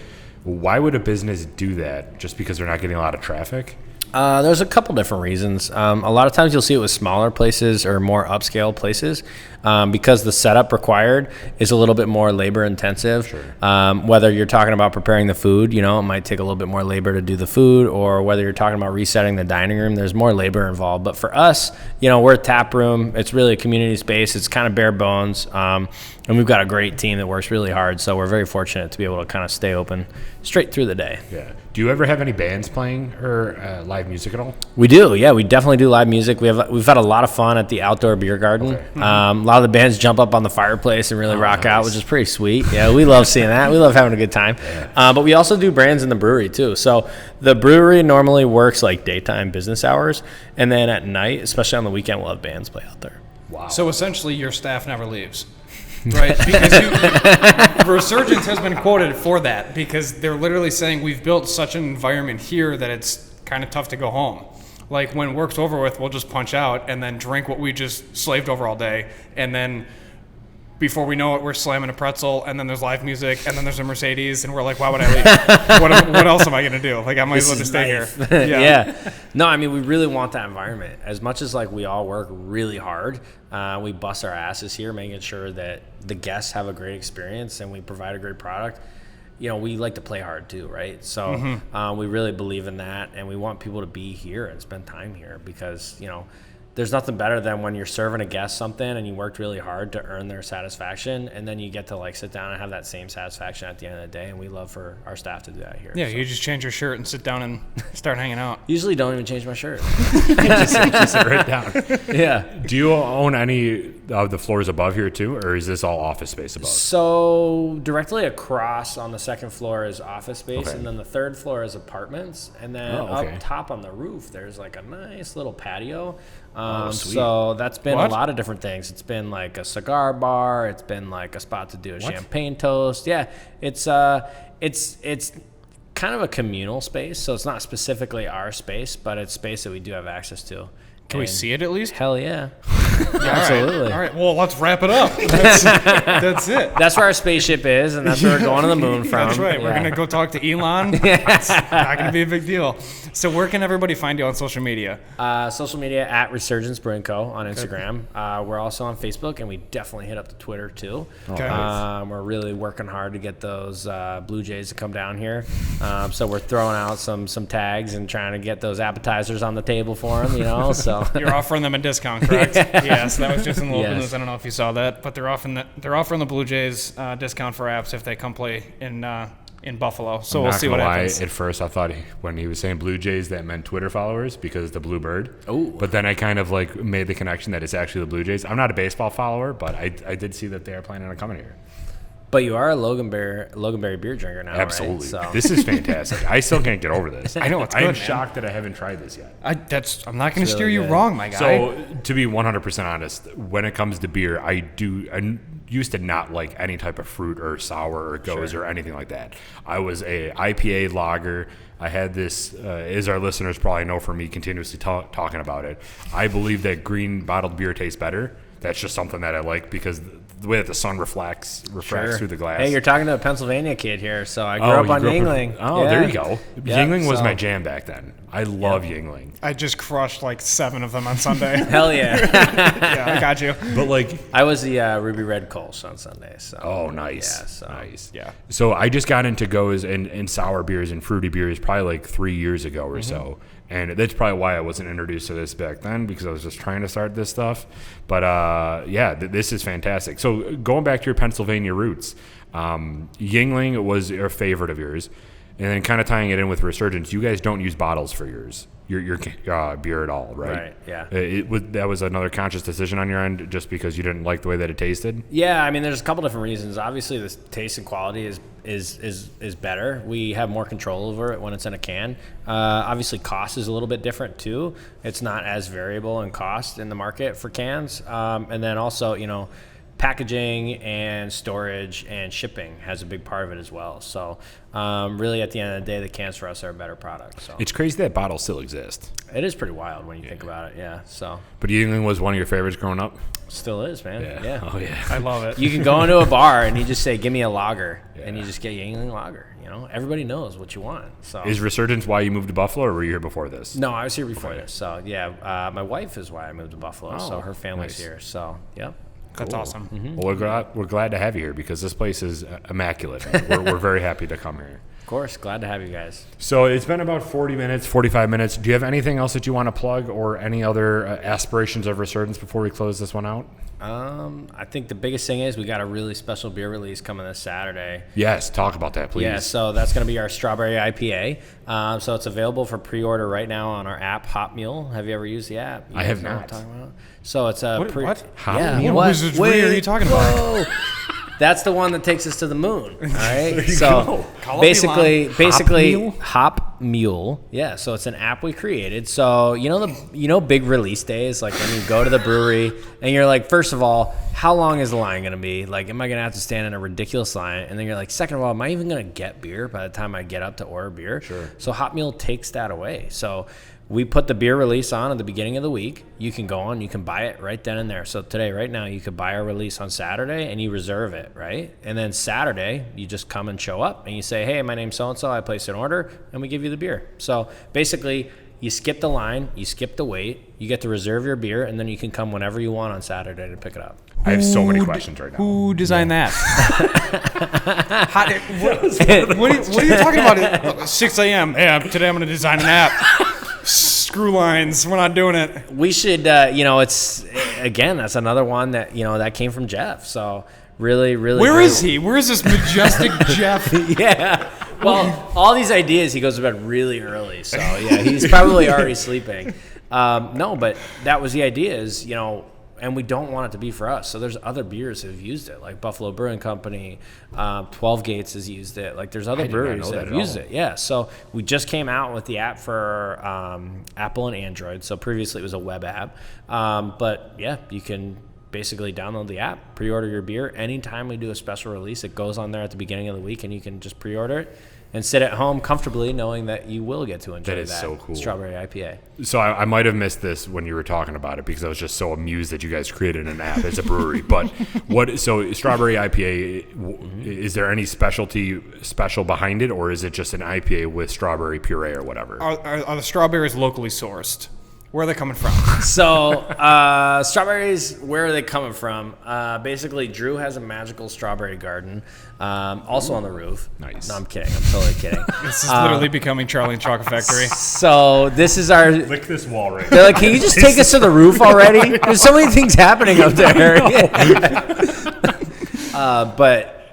[SPEAKER 1] why would a business do that? Just because they're not getting a lot of traffic?
[SPEAKER 3] There's a couple different reasons. A lot of times you'll see it with smaller places or more upscale places because the setup required is a little bit more labor intensive. Sure. Whether you're talking about preparing the food, it might take a little bit more labor to do the food, or whether you're talking about resetting the dining room, there's more labor involved. But for us, we're a tap room. It's really a community space. It's kind of bare bones. And we've got a great team that works really hard. So we're very fortunate to be able to kind of stay open straight through the day.
[SPEAKER 1] Yeah. Do you ever have any bands playing or live music at all?
[SPEAKER 3] We do. Yeah, we definitely do live music. We've had a lot of fun at the outdoor beer garden. Okay. A lot of the bands jump up on the fireplace and really rock out, which is pretty sweet. Yeah, we love seeing that. We love having a good time. Yeah. But we also do bands in the brewery too. So the brewery normally works like daytime business hours, and then at night, especially on the weekend, we'll have bands play out there.
[SPEAKER 2] Wow. So essentially, your staff never leaves. Right, because Resurgence has been quoted for that, because they're literally saying we've built such an environment here that it's kind of tough to go home. Like when work's over with, we'll just punch out and then drink what we just slaved over all day, and then before we know it, we're slamming a pretzel, and then there's live music, and then there's a Mercedes, and we're like, why would I leave? What else am I going to do? Like, I might as well just stay here.
[SPEAKER 3] Yeah. No, I mean, we really want that environment. As much as, like, we all work really hard, we bust our asses here making sure that the guests have a great experience and we provide a great product. We like to play hard too, right? So we really believe in that, and we want people to be here and spend time here because, there's nothing better than when you're serving a guest something and you worked really hard to earn their satisfaction, and then you get to like sit down and have that same satisfaction at the end of the day. And we love for our staff to do that here.
[SPEAKER 2] Yeah, so. You just change your shirt and sit down and start hanging out.
[SPEAKER 3] Usually don't even change my shirt.
[SPEAKER 1] just sit right down.
[SPEAKER 3] Yeah.
[SPEAKER 1] Do you own any of the floors above here too, or is this all office space above?
[SPEAKER 3] So directly across on the second floor is office space, and then the third floor is apartments, and then up top on the roof there's like a nice little patio. So that's been a lot of different things. It's been like a cigar bar. It's been like a spot to do a champagne toast. Yeah, it's kind kind of a communal space, so it's not specifically our space, but it's space that we do have access to.
[SPEAKER 2] Can we see it at least?
[SPEAKER 3] Hell yeah.
[SPEAKER 2] Absolutely. All right. Well, let's wrap it up. That's it.
[SPEAKER 3] That's where our spaceship is, and that's where we're going to the moon from.
[SPEAKER 2] That's right. We're going to go talk to Elon. It's not going to be a big deal. So where can everybody find you on social media?
[SPEAKER 3] Social media at Resurgence Brewing Co. on Instagram. We're also on Facebook, and we definitely hit up the Twitter, too.
[SPEAKER 2] Okay.
[SPEAKER 3] We're really working hard to get those Blue Jays to come down here. So we're throwing out some tags and trying to get those appetizers on the table for them, so.
[SPEAKER 2] You're offering them a discount, correct? Yes, that was just in the local news. I don't know if you saw that, but they're offering the Blue Jays discount for apps if they come play in Buffalo. So we'll see what happens.
[SPEAKER 1] At first, I thought when he was saying Blue Jays, that meant Twitter followers because the blue bird.
[SPEAKER 3] Oh.
[SPEAKER 1] But then I kind of made the connection that it's actually the Blue Jays. I'm not a baseball follower, but I did see that they are planning on coming here.
[SPEAKER 3] But you are a Loganberry beer drinker now,
[SPEAKER 1] Absolutely.
[SPEAKER 3] Right? So.
[SPEAKER 1] This is fantastic. I still can't get over this.
[SPEAKER 2] I know, it's good,
[SPEAKER 1] I'm
[SPEAKER 2] man.
[SPEAKER 1] shocked that I haven't tried this yet.
[SPEAKER 2] I'm not going to steer you
[SPEAKER 3] good.
[SPEAKER 2] wrong, my guy.
[SPEAKER 1] So, to be 100% honest, when it comes to beer, I used to not like any type of fruit or sour or goes or anything like that. I was a IPA lager. I had this, as our listeners probably know from me continuously talking about it, I believe that green bottled beer tastes better. That's just something that I like because the way that the sun refracts through the glass.
[SPEAKER 3] Hey, you're talking to a Pennsylvania kid here, so I grew up on Yuengling.
[SPEAKER 1] There you go.
[SPEAKER 3] Yeah,
[SPEAKER 1] Yuengling was my jam back then. I love Yuengling.
[SPEAKER 2] I just crushed 7 of them on Sunday.
[SPEAKER 3] Hell yeah.
[SPEAKER 2] Yeah, I got you.
[SPEAKER 1] But
[SPEAKER 3] I was the Ruby Red Kolsch on Sunday. So.
[SPEAKER 1] Oh, nice.
[SPEAKER 3] Yeah, so.
[SPEAKER 1] Nice.
[SPEAKER 2] Yeah.
[SPEAKER 1] So I just got into goes and sour beers and fruity beers probably 3 years ago or so. And that's probably why I wasn't introduced to this back then because I was just trying to start this stuff. But this is fantastic. So going back to your Pennsylvania roots, Yuengling was a favorite of yours. And then kind of tying it in with Resurgence, you guys don't use bottles for your beer at all, right?
[SPEAKER 3] Right, yeah.
[SPEAKER 1] That was another conscious decision on your end just because you didn't like the way that it tasted?
[SPEAKER 3] Yeah, I mean, there's a couple different reasons. Obviously, the taste and quality is better. We have more control over it when it's in a can. Obviously, cost is a little bit different, too. It's not as variable in cost in the market for cans. And then also, packaging and storage and shipping has a big part of it as well. So really at the end of the day, the cans for us are a better product. So
[SPEAKER 1] it's crazy that bottles still exist.
[SPEAKER 3] It is pretty wild when you think about it. Yeah. So.
[SPEAKER 1] But Yuengling was one of your favorites growing up?
[SPEAKER 3] Still is, man. Yeah.
[SPEAKER 1] Oh yeah.
[SPEAKER 2] I love it.
[SPEAKER 3] You can go into a bar and you just say, "Give me a lager," and you just get Yuengling lager. Everybody knows what you want. So.
[SPEAKER 1] Is Resurgence why you moved to Buffalo, or were you here before this?
[SPEAKER 3] No, I was here before this. So yeah, my wife is why I moved to Buffalo. So her family's
[SPEAKER 1] nice.
[SPEAKER 3] Here. So yeah.
[SPEAKER 2] That's awesome.
[SPEAKER 3] Mm-hmm.
[SPEAKER 1] Well, we're glad to have you here because this place is immaculate. We're very happy to come here.
[SPEAKER 3] Of course, glad to have you guys.
[SPEAKER 1] So it's been about 45 minutes. Do you have anything else that you want to plug or any other aspirations of Resurgence before we close this one out?
[SPEAKER 3] I think the biggest thing is we got a really special beer release coming this Saturday.
[SPEAKER 1] Yes, talk about that, please.
[SPEAKER 3] Yeah, so that's going to be our strawberry IPA. So it's available for pre-order right now on our app, Hop Mule. Have you ever used the app?
[SPEAKER 1] I have
[SPEAKER 3] know
[SPEAKER 1] not.
[SPEAKER 3] What I'm talking about? So it's a
[SPEAKER 2] what?
[SPEAKER 3] Yeah,
[SPEAKER 2] Mule?
[SPEAKER 3] what?
[SPEAKER 2] Wizard's Tree are you talking about?
[SPEAKER 3] That's the one that takes us to the moon. All right.
[SPEAKER 1] There you
[SPEAKER 3] So
[SPEAKER 1] go.
[SPEAKER 3] basically, Hop Mule. Yeah. So it's an app we created. So big release days, like when you go to the brewery and you're like, first of all, how long is the line going to be? Like, am I going to have to stand in a ridiculous line? And then you're like, second of all, am I even going to get beer by the time I get up to order beer?
[SPEAKER 1] Sure.
[SPEAKER 3] So Hop Mule takes that away. So we put the beer release on at the beginning of the week. You can go on, you can buy it right then and there. So today, right now, you could buy our release on Saturday and you reserve it, right? And then Saturday, you just come and show up and you say, hey, my name's so-and-so, I placed an order, and we give you the beer. So basically, you skip the line, you skip the wait, you get to reserve your beer, and then you can come whenever you want on Saturday to pick it up.
[SPEAKER 1] I have so many questions right now.
[SPEAKER 2] Who designed that? What are you talking about? 6 a.m. Yeah, today I'm going to design an app. Screw lines. We're not doing it.
[SPEAKER 3] We should, it's, again, that's another one that, that came from Jeff. So really, really.
[SPEAKER 2] Where is he? Where is this majestic Jeff?
[SPEAKER 3] Yeah. Well, all these ideas, he goes to bed really early. So, yeah, he's probably already sleeping. No, but that was the idea is, and we don't want it to be for us. So there's other beers that have used it, like Buffalo Brewing Company, 12 Gates has used it. Like there's other breweries that have used it. Yeah. So we just came out with the app for Apple and Android. So previously it was a web app. But yeah, you can basically download the app, pre-order your beer. Anytime we do a special release, it goes on there at the beginning of the week and you can just pre-order it. and sit at home comfortably knowing that you will get to enjoy
[SPEAKER 1] That is so cool.
[SPEAKER 3] strawberry IPA.
[SPEAKER 1] So I might have missed this when you were talking about it because I was just so amused that you guys created an app as a brewery. But so strawberry IPA, is there any special behind it, or is it just an IPA with strawberry puree or whatever?
[SPEAKER 2] Are the strawberries locally sourced? Where are they coming from?
[SPEAKER 3] So, strawberries, where are they coming from? Basically, Drew has a magical strawberry garden, also on the roof.
[SPEAKER 1] Nice.
[SPEAKER 3] No, I'm kidding. I'm totally kidding.
[SPEAKER 2] This is literally becoming Charlie and Chocolate Factory.
[SPEAKER 3] So, this is our...
[SPEAKER 1] Lick this wall right
[SPEAKER 3] They're like, can you just take us to the roof already? There's so many things happening up there.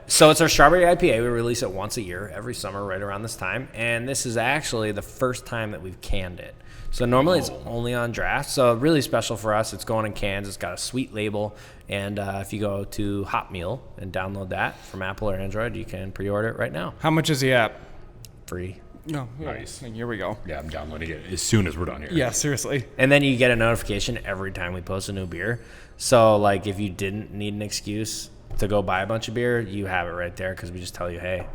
[SPEAKER 3] So it's our strawberry IPA. We release it once a year, every summer, right around this time. And this is actually the first time that we've canned it. So normally it's only on draft. So really special for us. It's going in cans. It's got a sweet label. And if you go to Hot Meal and download that from Apple or Android, you can pre-order it right now.
[SPEAKER 2] How much is the app?
[SPEAKER 3] Free.
[SPEAKER 2] No.
[SPEAKER 1] Nice.
[SPEAKER 2] Here we go.
[SPEAKER 1] Yeah, I'm downloading it as soon as we're done here.
[SPEAKER 2] Yeah, seriously.
[SPEAKER 3] And then you get a notification every time we post a new beer. So like if you didn't need an excuse to go buy a bunch of beer, you have it right there because we just tell you, hey,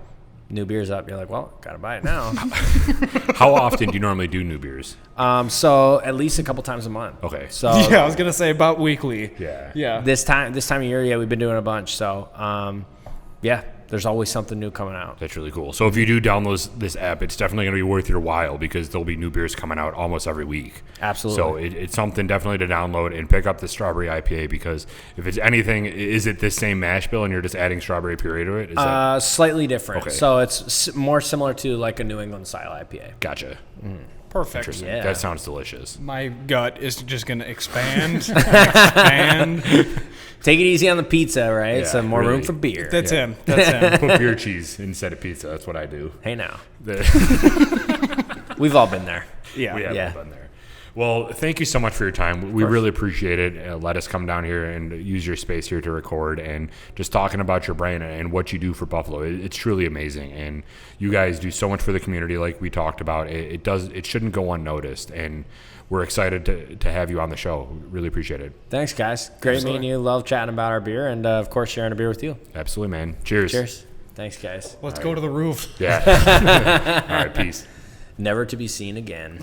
[SPEAKER 3] new beer's up. You're like, well, gotta buy it now.
[SPEAKER 1] How often do you normally do new beers?
[SPEAKER 3] So at least a couple times a month.
[SPEAKER 1] Okay.
[SPEAKER 3] So
[SPEAKER 2] Yeah, I was gonna say about weekly.
[SPEAKER 1] Yeah.
[SPEAKER 2] Yeah.
[SPEAKER 3] this time of year, yeah, we've been doing a bunch. So yeah, there's always something new coming out.
[SPEAKER 1] That's really cool. So if you do download this app, it's definitely going to be worth your while because there'll be new beers coming out almost every week.
[SPEAKER 3] Absolutely.
[SPEAKER 1] So it's something definitely to download and pick up the strawberry IPA because if it's anything, is it this same mash bill and you're just adding strawberry puree to it? Is that
[SPEAKER 3] Slightly different.
[SPEAKER 1] Okay.
[SPEAKER 3] So it's more similar to like a New England style IPA.
[SPEAKER 1] gotcha?
[SPEAKER 2] Perfect.
[SPEAKER 1] Interesting.
[SPEAKER 3] Yeah.
[SPEAKER 1] That sounds delicious.
[SPEAKER 2] My gut is just gonna expand. Expand.
[SPEAKER 3] Take it easy on the pizza, right?
[SPEAKER 1] Yeah,
[SPEAKER 3] So more
[SPEAKER 1] really.
[SPEAKER 3] room for beer.
[SPEAKER 2] That's him. That's him.
[SPEAKER 1] Put beer cheese instead of pizza. That's what I do.
[SPEAKER 3] Hey now.
[SPEAKER 1] The-
[SPEAKER 3] We've all been there.
[SPEAKER 2] Yeah.
[SPEAKER 1] We have
[SPEAKER 3] Yeah.
[SPEAKER 1] been there. Well, thank you so much for your time. We really appreciate it. Let us come down here and use your space here to record and just talking about your brand and what you do for Buffalo. It's truly amazing, and you guys do so much for the community, like we talked about. It shouldn't go unnoticed, and we're excited to have you on the show. Really appreciate it.
[SPEAKER 3] Thanks, guys. Great meeting you. Love chatting about our beer and, of course, sharing a beer with you.
[SPEAKER 1] Absolutely, man. Cheers.
[SPEAKER 3] Cheers. Thanks, guys.
[SPEAKER 2] Let's go to the roof.
[SPEAKER 1] Yeah. All right. Peace.
[SPEAKER 3] Never to be seen again.